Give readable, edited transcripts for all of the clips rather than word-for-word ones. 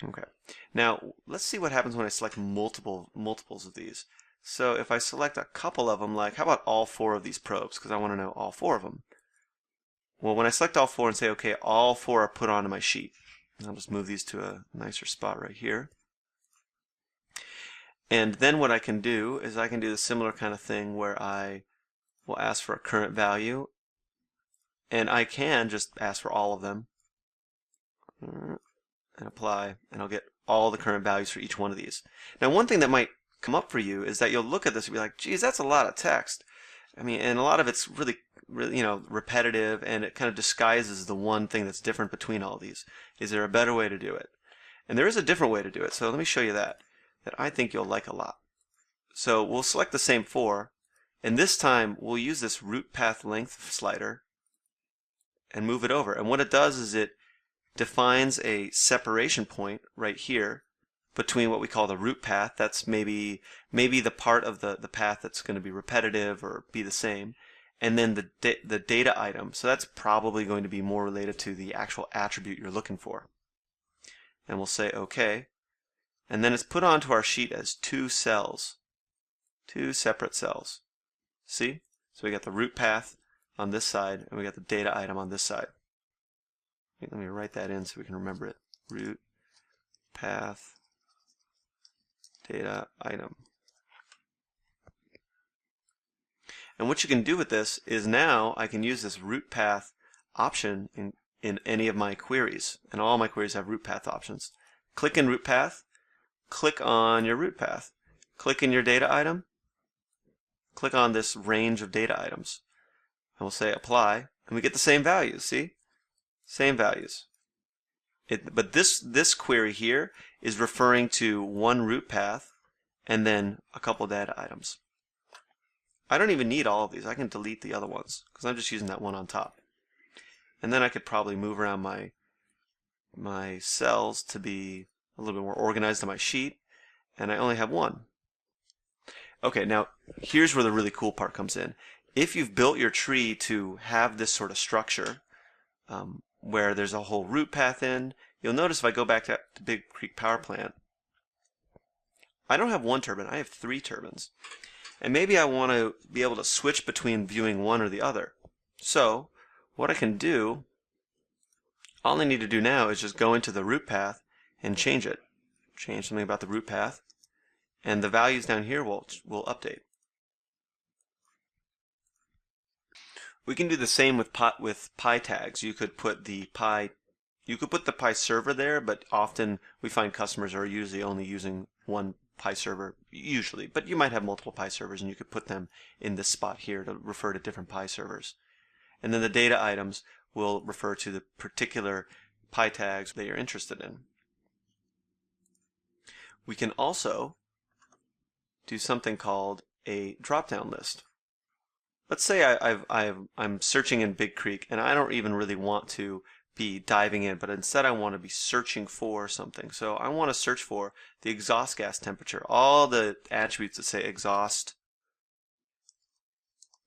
Okay. Now let's see what happens when I select multiples of these. So if I select a couple of them, like how about all four of these probes, because I want to know all four of them. Well, when I select all four and say okay, all four are put onto my sheet. I'll just move these to a nicer spot right here. And then what I can do is I can do the similar kind of thing where I will ask for a current value, and I can just ask for all of them and apply, and I'll get all the current values for each one of these. Now, one thing that might come up for you is that you'll look at this and be like, geez, that's a lot of text. I mean, and a lot of it's really, repetitive, and it kind of disguises the one thing that's different between all these. Is there a better way to do it? And there is a different way to do it, so let me show you that I think you'll like a lot. So we'll select the same four, and this time we'll use this root path length slider and move it over. And what it does is it defines a separation point right here between what we call the root path. That's maybe the part of the path that's going to be repetitive or be the same, and then the data item. So that's probably going to be more related to the actual attribute you're looking for. And we'll say OK. And then it's put onto our sheet as two cells, two separate cells. See? So we got the root path on this side, and we got the data item on this side. Let me write that in so we can remember it. Root path data item. And what you can do with this is now I can use this root path option in any of my queries. And all my queries have root path options. Click in root path, click on your root path, click in your data item, click on this range of data items, and we'll say apply, and we get the same values, see? Same values. But this query here is referring to one root path and then a couple data items. I don't even need all of these. I can delete the other ones because I'm just using that one on top. And then I could probably move around my cells to be a little bit more organized on my sheet, and I only have one. Okay, now here's where the really cool part comes in. If you've built your tree to have this sort of structure, where there's a whole root path in, you'll notice if I go back to Big Creek Power Plant, I don't have one turbine, I have 3 turbines. And maybe I want to be able to switch between viewing one or the other. So what I can do, all I need to do now is just go into the root path and change it. Change something about the root path, and the values down here will update. We can do the same with PI tags. You could put the PI server there, but often we find customers are usually only using one PI server, usually. But you might have multiple PI servers, and you could put them in this spot here to refer to different PI servers. And then the data items will refer to the particular PI tags that you're interested in. We can also do something called a drop-down list. Let's say I'm searching in Big Creek, and I don't even really want to be diving in, but instead I want to be searching for something. So I want to search for the exhaust gas temperature, all the attributes that say exhaust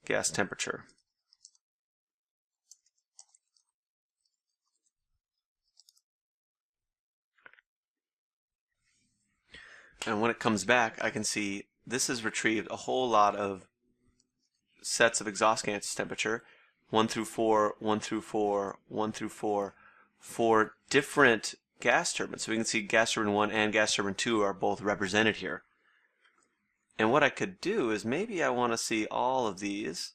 gas temperature. And when it comes back, I can see this has retrieved a whole lot of sets of exhaust gas temperature, 1 through 4, 1 through 4, 1 through 4, for different gas turbines. So we can see gas turbine 1 and gas turbine 2 are both represented here. And what I could do is maybe I want to see all of these,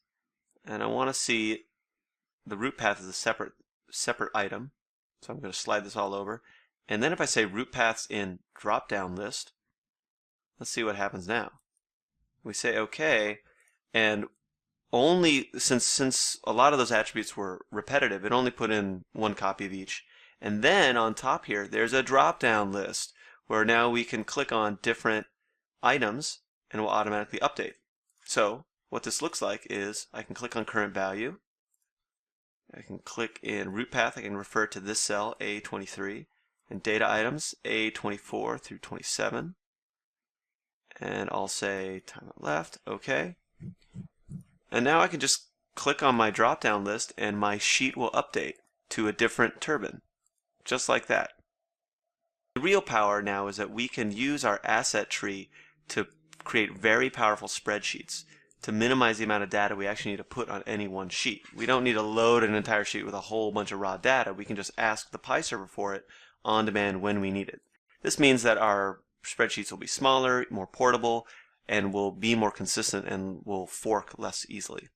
and I want to see the root path as a separate item. So I'm going to slide this all over. And then if I say root paths in drop-down list, let's see what happens now. We say OK, and only since a lot of those attributes were repetitive, it only put in one copy of each. And then on top here, there's a drop-down list where now we can click on different items and it will automatically update. So what this looks like is I can click on current value. I can click in root path. I can refer to this cell, A23, and data items, A24 through 27. And I'll say time at left, OK. And now I can just click on my drop-down list and my sheet will update to a different turbine, just like that. The real power now is that we can use our asset tree to create very powerful spreadsheets to minimize the amount of data we actually need to put on any one sheet. We don't need to load an entire sheet with a whole bunch of raw data. We can just ask the Pi server for it on demand when we need it. This means that our spreadsheets will be smaller, more portable, and will be more consistent and will fork less easily.